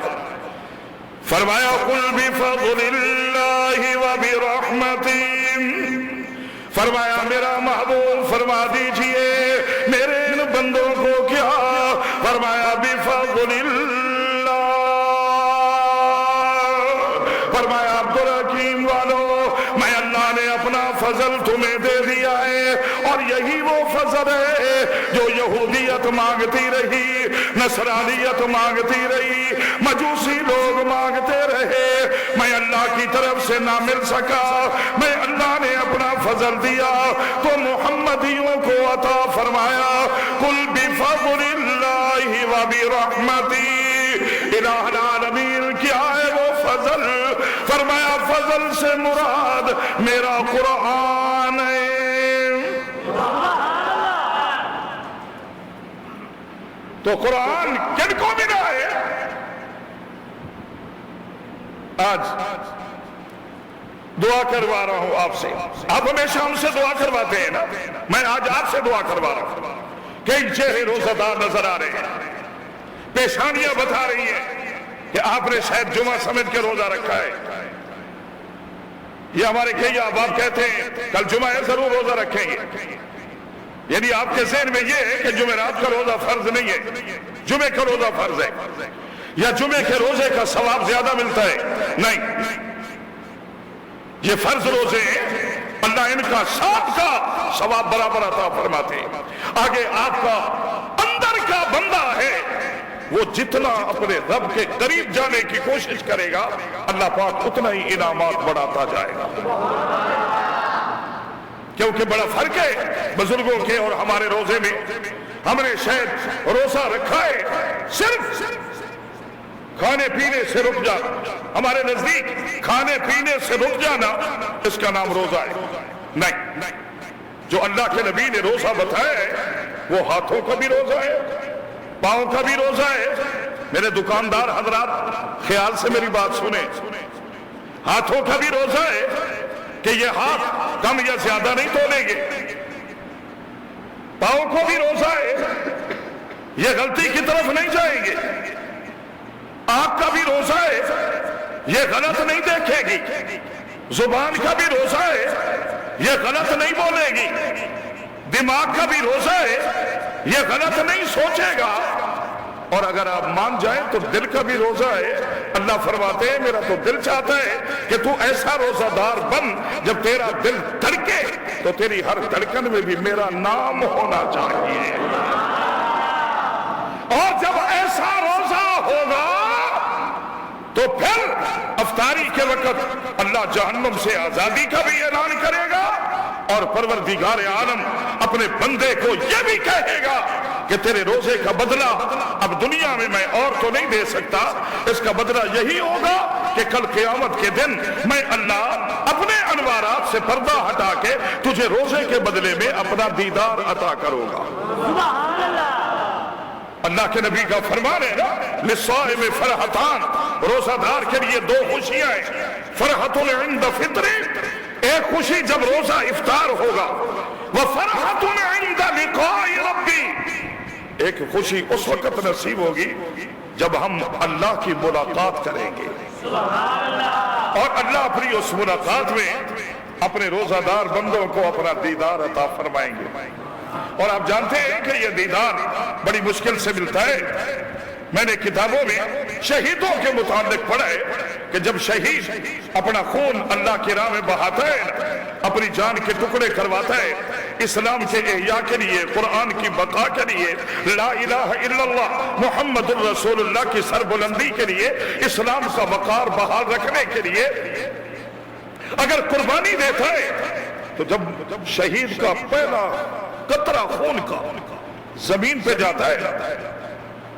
[SPEAKER 2] فرمایا قل بفضل اللہ وبرحمتہ, فرمایا میرا محبوب فرما دیجئے میرے ان بندوں کو کیا, فرمایا بفضل اللہ, فرمایا عبدالحکیم والو میں اللہ نے اپنا فضل تمہیں دے دیا ہے، اور یہی وہ فضل ہے جو یہودیت مانگتی رہی، نصرانیت مانگتی رہی، مجوسی لوگ مانگتے رہے، میں اللہ کی طرف سے نہ مل سکا، میں اللہ نے اپنا فضل دیا تو محمدیوں کو عطا فرمایا۔ قل بفضل اللہ وبرحمتی، الہ العالمین کیا ہے وہ فضل؟ فرمایا فضل سے مراد میرا قرآن ہے۔ تو قرآن کن کو ملا ہے؟ آج دعا کروا رہا ہوں آپ سے، آپ ہمیشہ ہم سے دعا کرواتے ہیں نا، میں آج آپ سے دعا کروا رہا ہوں۔ کئی چہرے روزہ دار نظر آ رہے ہیں، پیشانیاں بتا رہی ہیں کہ آپ نے شاید جمعہ سمجھ کے روزہ رکھا ہے۔ یہ ہمارے کئی احباب کہتے ہیں کل جمعہ ہے ضرور روزہ رکھیں گے، یعنی آپ کے ذہن میں یہ ہے کہ جمعرات کا روزہ فرض نہیں ہے، جمعے کا روزہ فرض ہے، یا جمعے کے روزے کا ثواب زیادہ ملتا ہے۔ نہیں، یہ فرض روزے ہیں، اللہ ان کا سب کا ثواب برابر عطا فرماتے ہیں۔ آگے آپ کا اندر کا بندہ ہے، وہ جتنا اپنے رب کے قریب جانے کی کوشش کرے گا اللہ پاک اتنا ہی انعامات بڑھاتا جائے گا، کیونکہ بڑا فرق ہے بزرگوں کے اور ہمارے روزے میں۔ ہم نے شاید روزہ رکھا ہے صرف کھانے پینے سے رک جانا، ہمارے نزدیک کھانے پینے سے رک جانا اس کا نام روزہ ہے۔ نہیں، جو اللہ کے نبی نے روزہ بتایا ہے وہ ہاتھوں کا بھی روزہ ہے، پاؤں کا بھی روزہ ہے۔ میرے دکاندار حضرات خیال سے میری بات سنیں، ہاتھوں کا بھی روزہ ہے کہ یہ ہاتھ کم یا زیادہ نہیں تولیں گے، پاؤں کو بھی روزہ ہے یہ غلطی کی طرف نہیں جائیں گے، آنکھ کا بھی روزہ ہے یہ غلط نہیں دیکھے گی، زبان کا بھی روزہ ہے یہ غلط نہیں بولے گی، دماغ کا بھی روزہ ہے یہ غلط نہیں سوچے گا، اور اگر آپ مان جائیں تو دل کا بھی روزہ ہے۔ اللہ فرماتے ہیں میرا تو دل چاہتا ہے کہ تو ایسا روزہ دار بن جب تیرا دل دھڑکے تو تیری ہر دھڑکن میں بھی میرا نام ہونا چاہیے، اور جب ایسا روزہ ہوگا تو پھر افطاری کے وقت اللہ جہنم سے آزادی کا بھی اعلان کرے گا، اور پروردگار عالم اپنے بندے کو یہ بھی کہے گا کہ تیرے روزے کا بدلہ اب دنیا میں اور تو نہیں دے سکتا، اس کا بدلہ یہی ہوگا کہ کل قیامت کے دن میں اللہ اپنے انوارات سے پردہ ہٹا کے تجھے روزے کے بدلے میں اپنا دیدار عطا کروں گا۔
[SPEAKER 1] سبحان اللہ۔
[SPEAKER 2] اللہ کے نبی کا فرمان ہے نا، للصائم فرحتان، روزہ دار کے لیے دو خوشیاں ہیں، فرحت عند فطر، ایک خوشی جب روزہ افطار ہوگا، وفرحت عند لقاء ربی، ایک خوشی اس وقت نصیب ہوگی جب ہم اللہ کی ملاقات کریں گے، اور اللہ اپنی اس ملاقات میں اپنے روزہ دار بندوں کو اپنا دیدار عطا فرمائیں گے۔ اور آپ جانتے ہیں کہ یہ دیدار بڑی مشکل سے ملتا ہے۔ میں نے کتابوں میں شہیدوں کے متعلق پڑھا ہے کہ جب شہید اپنا خون اللہ کی راہ میں بہاتا ہے، اپنی جان کے ٹکڑے کرواتا ہے، اسلام کے احیاء کے لیے، قرآن کی بقا کے لیے، لا الہ الا اللہ محمد الرسول اللہ کی سربلندی کے لیے، اسلام کا وقار بحال رکھنے کے لیے اگر قربانی دیتا ہے، تو جب شہید کا پہلا قطرہ خون کا زمین پہ جاتا ہے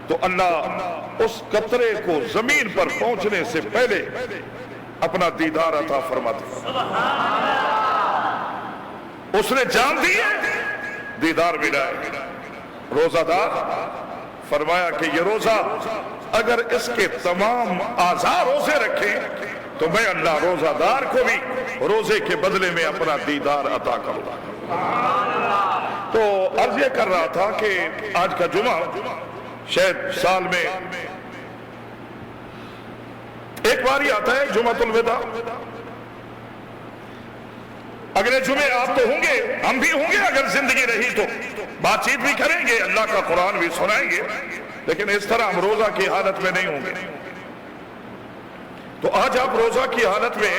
[SPEAKER 2] تو اللہ اس قطرے کو زمین پر پہنچنے سے پہلے اپنا دیدار عطا فرماتے ہیں۔ اس نے جان دی ہے، دیدار ملا ہے۔ روزہ دار فرمایا کہ یہ روزہ اگر اس کے تمام اعضاء روزے رکھیں تو میں اللہ روزہ دار کو بھی روزے کے بدلے میں اپنا دیدار عطا کروں گا۔ تو عرض یہ کر رہا تھا کہ آج کا جمعہ شاید سال میں ایک بار ہی آتا ہے، جمعۃ الوداع۔ اگلے جمعے آپ تو ہوں گے، ہم بھی ہوں گے، اگر زندگی رہی تو بات چیت بھی کریں گے، اللہ کا قرآن بھی سنائیں گے، لیکن اس طرح ہم روزہ کی حالت میں نہیں ہوں گے۔ تو آج آپ روزہ کی حالت میں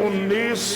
[SPEAKER 2] 19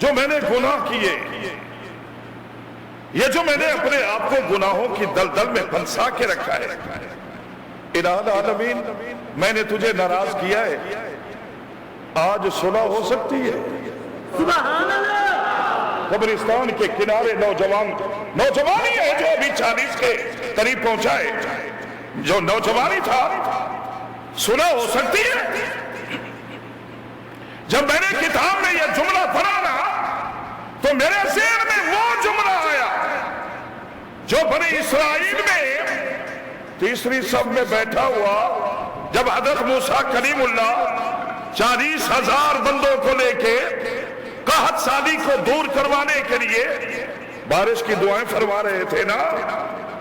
[SPEAKER 2] جو میں نے گناہ کیے، یہ جو میں نے اپنے آپ کو گناہوں کی دلدل میں پھنسا کے رکھا ہے، الہ العالمین میں نے تجھے ناراض کیا ہے، آج صلح ہو سکتی ہے؟
[SPEAKER 1] سبحان اللہ۔
[SPEAKER 2] قبرستان کے کنارے نوجوانی ہے جو ابھی 40 کے قریب پہنچا ہے، جو نوجوانی تھا، صلح ہو سکتی ہے؟ جب میں نے کتاب میں یہ جملہ پڑھا نا تو میرے ذہن میں وہ جملہ آیا جو بنی اسرائیل میں تیسری صف میں بیٹھا ہوا جب حضرت موسیٰ کلیم اللہ 40,000 بندوں کو لے کے قحط سالی کو دور کروانے کے لیے بارش کی دعائیں فرما رہے تھے نا،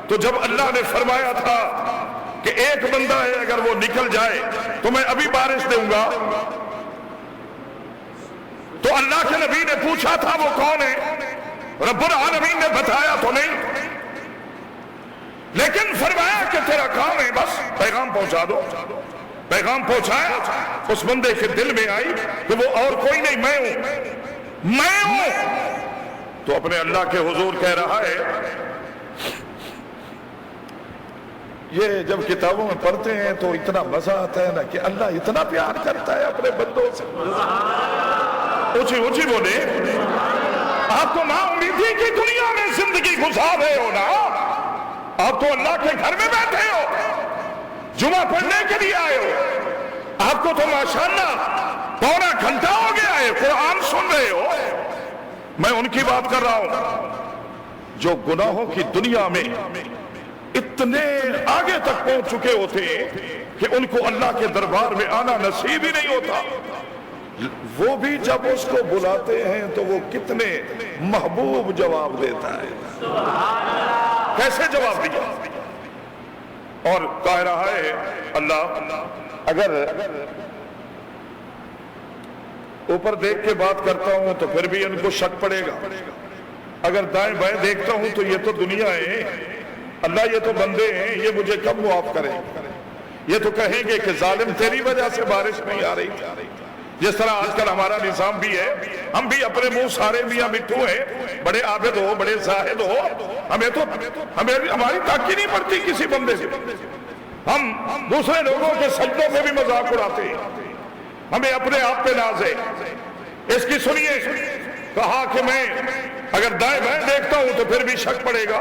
[SPEAKER 2] تو جب اللہ نے فرمایا تھا کہ ایک بندہ ہے اگر وہ نکل جائے تو میں ابھی بارش دوں گا، تو اللہ کے نبی نے پوچھا تھا وہ کون ہے؟ رب العالمین نے بتایا تو نہیں، لیکن فرمایا کہ تیرا کام ہے بس پیغام پہنچا دو۔ پیغام پہنچایا، اس بندے کے دل میں آئی کہ وہ اور کوئی نہیں، میں ہوں۔ تو اپنے اللہ کے حضور کہہ رہا ہے، یہ جب کتابوں میں پڑھتے ہیں تو اتنا مزہ آتا ہے نا کہ اللہ اتنا پیار کرتا ہے اپنے بندوں سے۔ اونچی اونچی بولے، آپ تو نا امیدی کی دنیا میں زندگی گزار رہے ہو نا، آپ تو اللہ کے گھر میں بیٹھے ہو، جمعہ پڑھنے کے لیے آئے ہو، آپ کو تو ماشاءاللہ پورا گھنٹہ ہو گیا ہے قرآن سن رہے ہو۔ میں ان کی بات کر رہا ہوں جو گناہوں کی دنیا میں اتنے آگے تک پہنچ چکے ہوتے کہ ان کو اللہ کے دربار میں آنا نصیب ہی نہیں ہوتا، وہ بھی جب اس کو بلاتے ہیں تو وہ کتنے محبوب جواب دیتا ہے۔ کیسے جواب دیا؟ اور کہہ رہا ہے اللہ اگر اوپر دیکھ کے بات کرتا ہوں تو پھر بھی ان کو شک پڑے گا، اگر دائیں بائیں دیکھتا ہوں تو یہ تو دنیا ہے اللہ، یہ تو بندے ہیں، یہ مجھے کب معاف کریں؟ یہ تو کہیں گے کہ ظالم تیری وجہ سے بارش نہیں آ رہی۔ جس طرح آج کل ہمارا نظام بھی ہے، ہم بھی اپنے منہ سارے میاں مٹھو ہیں، بڑے عابد ہو بڑے زاہد ہو، ہماری تاکی نہیں پڑتی کسی بندے سے، ہم دوسرے لوگوں کے سجدوں میں بھی مذاق اڑاتے ہیں، ہمیں اپنے آپ پہ ناز ہے۔ اس کی سنیے، کہا کہ میں اگر دائیں بائیں دیکھتا ہوں تو پھر بھی شک پڑے گا،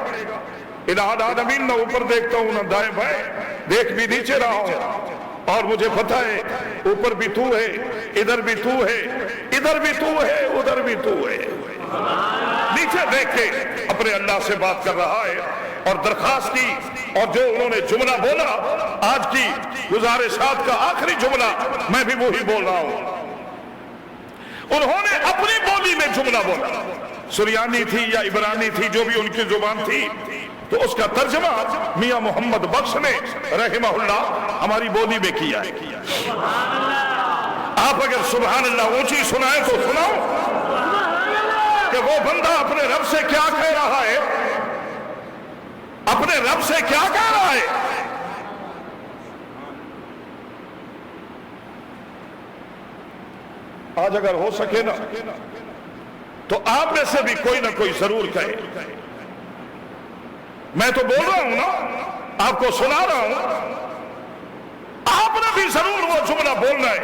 [SPEAKER 2] الہ العالمین نہ اوپر دیکھتا ہوں نہ دائیں بائیں، دیکھ بھی نیچے رہا ہوں اور مجھے پتہ ہے اوپر بھی تو ہے، ادھر بھی تو ہے، ادھر بھی تو ہے، ادھر بھی تو ہے۔ نیچے دیکھ کے اپنے اللہ سے بات کر رہا ہے اور درخواست کی، اور جو انہوں نے جملہ بولا آج کی گزارشات کا آخری جملہ میں بھی وہی بول رہا ہوں۔ انہوں نے اپنی بولی میں جملہ بولا، سریانی تھی یا عبرانی تھی، جو بھی ان کی زبان تھی، تو اس کا ترجمہ میاں محمد بخش نے رحمہ اللہ ہماری بولی میں کیا ہے۔ آپ اگر سبحان اللہ اونچی سنائیں تو سناؤ کہ وہ بندہ اپنے رب سے کیا کہہ رہا ہے، اپنے رب سے کیا کہہ رہا ہے۔ آج اگر ہو سکے نا تو آپ میں سے بھی کوئی نہ کوئی ضرور کہے، میں تو بول رہا ہوں نا، آپ کو سنا رہا ہوں، آپ نے بھی ضرور وہ جملہ بولنا ہے،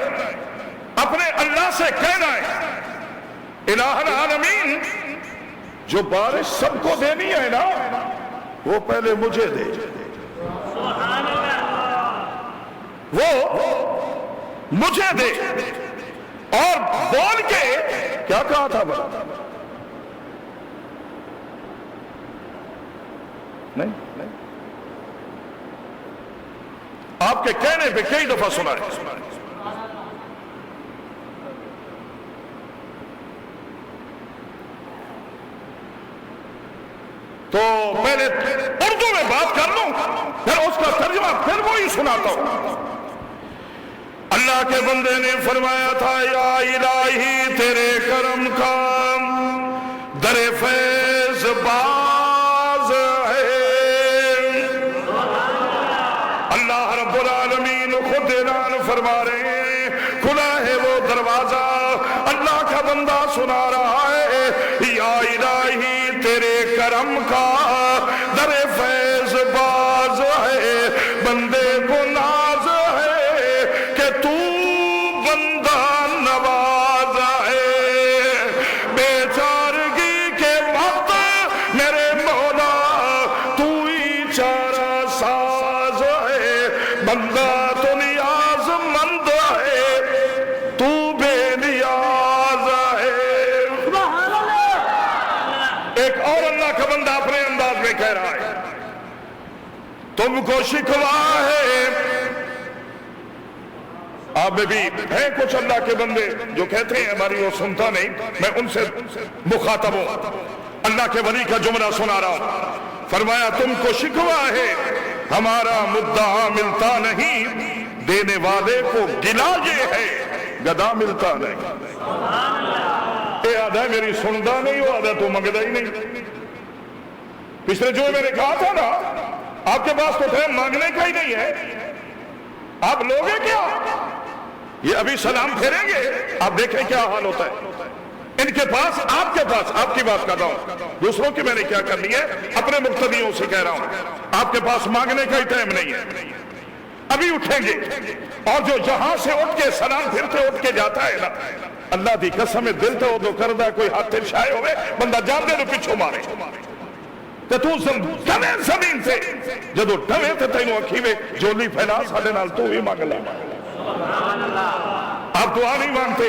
[SPEAKER 2] اپنے اللہ سے کہنا ہے، الہ العالمین جو بارش سب کو دینی ہے نا وہ پہلے مجھے دے، وہ مجھے دے۔ اور بول کے کیا کہا تھا بھلا؟ نہیں، آپ کے کہنے پہ کئی دفعہ سنا ہے۔ تو پہلے اردو میں بات کر لوں، پھر اس کا ترجمہ پھر وہی سناتا ہوں۔ اللہ کے بندے نے فرمایا تھا، یا الہی تیرے کرم کا در فیض باز ہے۔ اللہ رب العالمین خود اعلان فرما رہے ہیں، کھلا ہے وہ دروازہ، اللہ کا بندہ سنا رہا ہے، یا الہی تیرے کرم کا در فیض باز ہے، بندے کو ناز ہے کہ تو بندہ نواز ہے، بیچارگی کے وقت میرے مولا تو ہی چارہ ساز ہے، بندہ تو نیاز مند ہے، تو بے نیاز ہے۔ ایک اور اللہ کا بندہ اپنے انداز میں کہہ رہا ہے، تم کو شکوا ہے۔ آپ میں بھی ہیں کچھ اللہ کے بندے جو کہتے ہیں ہماری وہ سنتا نہیں، میں ان سے مخاطب ہوں، اللہ کے ولی کا جملہ سنا رہا ہوں۔ فرمایا تم کو شکوا ہے، ہمارا مدعا ملتا نہیں، دینے والے کو گلا یہ ہے، گدا ملتا نہیں۔ اے آدھا میری سندا نہیں، وہ آدھا تو منگدا ہی نہیں۔ پچھلے جو میں نے کہا تھا نا، آپ کے پاس تو ٹائم مانگنے کا ہی نہیں ہے، آپ لوگے کیا؟ یہ ابھی سلام پھیریں گے، آپ دیکھیں کیا حال ہوتا ہے ان کے پاس، آپ کے پاس۔ آپ کی بات کر رہا ہوں، دوسروں کی میں نے کیا کرنی ہے، اپنے مقتدیوں سے کہہ رہا ہوں، آپ کے پاس مانگنے کا ہی ٹائم نہیں ہے۔ ابھی اٹھیں گے، اور جو جہاں سے اٹھ کے سلام پھرتے اٹھ کے جاتا ہے نا، اللہ دی قسم دل تو ادو کردہ کوئی ہاتھ تیر شائع ہوئے، بندہ جان دے تو پچھو مارے کہ تو ڈھوے زمین سے، جدو ڈھوے تے تینوں اکھی میں جولی پھیلا ساڑھے نال تو بھی مانگ لے۔ آپ دعا نہیں مانتے،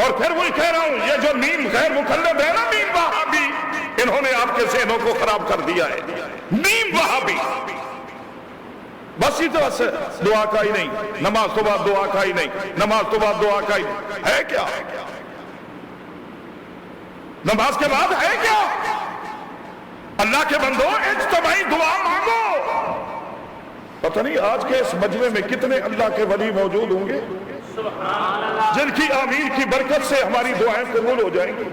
[SPEAKER 2] اور پھر وہی کہہ رہا ہوں، یہ جو نیم غیر مقلد ہے نا، نیم وہابی، انہوں نے آپ کے ذہنوں کو خراب کر دیا ہے۔ نیم وہابی، بس ہی تو بس دعا کا ہی نہیں، نماز تو بعد دعا کا ہی نہیں، نماز تو بعد دعا کا ہی ہے کیا؟ نماز کے بعد ہے کیا؟ اللہ کے بندو اجتماعی دعا مانگو۔ پتہ نہیں آج کے اس مجمع میں کتنے اللہ کے ولی موجود ہوں گے جن کی آمین کی برکت سے ہماری دعائیں قبول ہو جائیں گی۔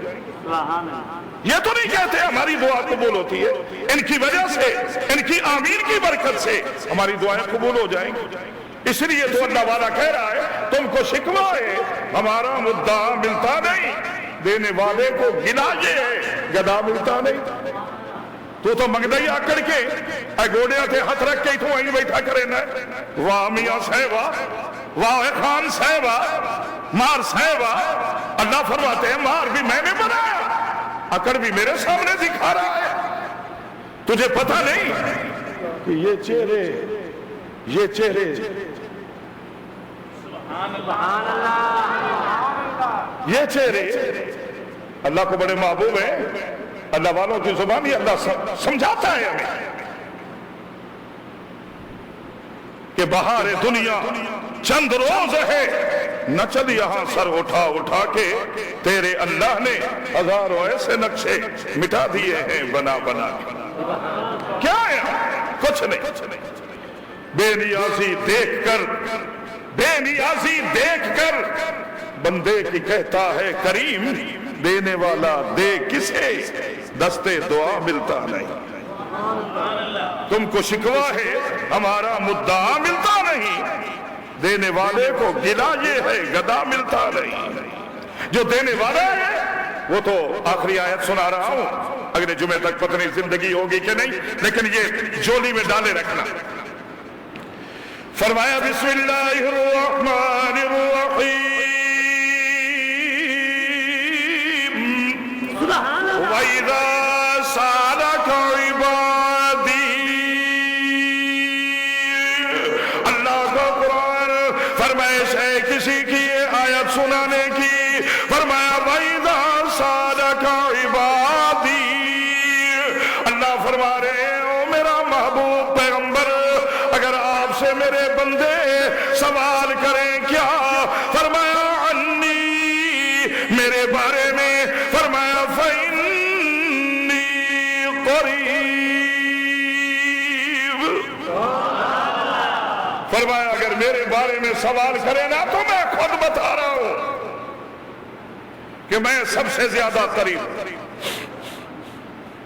[SPEAKER 2] یہ تو نہیں کہتے ہماری دعا قبول ہوتی ہے، ان کی وجہ سے، ان کی آمین کی برکت سے ہماری دعائیں قبول ہو جائیں گی۔ اس لیے تو اللہ والا کہہ رہا ہے، تم کو شکوہ ہے، ہمارا مدعا ملتا نہیں، دینے والے کو گلا یہ ہے، گدا ملتا نہیں۔ تو منگدہ ہی آکڑ کے اے گوڑیاں تھے ہاتھ رکھ کے تو آئیں بیٹھا کرے نا، واہ میاں صاحبہ، واہ خان صاحبہ، مار صاحبہ۔ اللہ فرماتے ہیں مار بھی میں نے بنایا، اکڑ بھی میرے سامنے دکھا رہا ہے۔ تجھے پتہ نہیں کہ یہ چہرے یہ چہرے اللہ کو بڑے محبوب ہیں۔ اللہ والوں کی زبان ہی اللہ سمجھاتا ہے ہمیں کہ بہار دنیا چند روز ہے، نہ چل یہاں سر اٹھا اٹھا کے، تیرے اللہ نے ہزاروں ایسے نقشے مٹا دیے ہیں بنا بنا کے۔ کیا ہے کچھ نہیں، بے نیازی دیکھ کر بندے کی کہتا ہے کریم، دینے والا دے کسے، دستے دعا ملتا نہیں۔ تم کو شکوہ ہے، ہمارا مدعا ملتا نہیں، دینے والے کو گلا یہ ہے، گدا ملتا نہیں۔ جو دینے والا ہے وہ تو آخری آیت سنا رہا ہوں، اگلے جمعے تک پتہ نہیں زندگی ہوگی کہ نہیں، لیکن یہ جولی میں ڈالے رکھنا۔ فرمایا بسم اللہ الرحمن الرحیم، وَإِذَا سَأَلَكَ عِبَادِي، اللہ کا قرآن فرمائش ہے کسی کی یہ آیت سنانے کی۔ فرمایا وَإِذَا سَأَلَكَ عِبَادِي، اللہ فرما رہے ہیں او میرا محبوب پیغمبر، اگر آپ سے میرے بندے سوال کریں کیا، فرمایا عنی، میرے بارے میں، فرمایا فَإِنِّي قَرِيبٌ، فرمایا اگر میرے بارے میں سوال کریں نا تو میں خود بتا رہا ہوں کہ میں سب سے زیادہ قریب ہوں،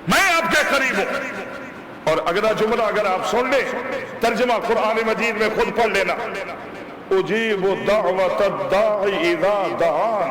[SPEAKER 2] میں آپ کے قریب ہوں۔ اور اگلا جملہ اگر آپ سن لیں، ترجمہ قرآن مجید میں خود پڑھ لینا، اجیب دعوت الداعی اذا دعان،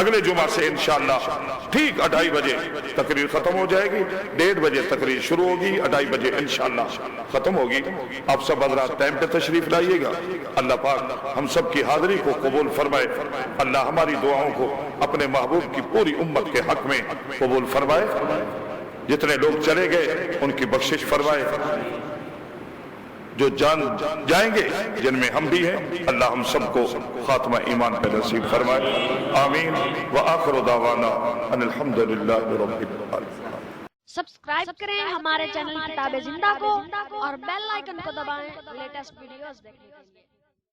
[SPEAKER 2] اگلے جمعہ سے انشاءاللہ ٹھیک 2:30 بجے تقریر ختم ہو جائے گی، 1:30 بجے تقریر شروع ہوگی، 2:30 بجے انشاءاللہ ختم ہوگی۔ آپ سب حضرات ٹائم پہ تشریف لائیے گا۔ اللہ پاک ہم سب کی حاضری کو قبول فرمائے، اللہ ہماری دعاؤں کو اپنے محبوب کی پوری امت کے حق میں قبول فرمائے، جتنے لوگ چلے گئے ان کی بخشش فرمائے، جو جان جائیں گے جن میں ہم بھی ہیں اللہ ہم سب کو خاتمہ ایمان پہ نصیب فرمائے، آمین۔ وآخر دعوانا ان الحمدللہ رب العالمین۔
[SPEAKER 3] سبسکرائب کریں ہمارے چینل کتاب زندہ کو اور بیل آئیکن کو دبائیں لیٹسٹ ویڈیوز دیکھنے کے لیے۔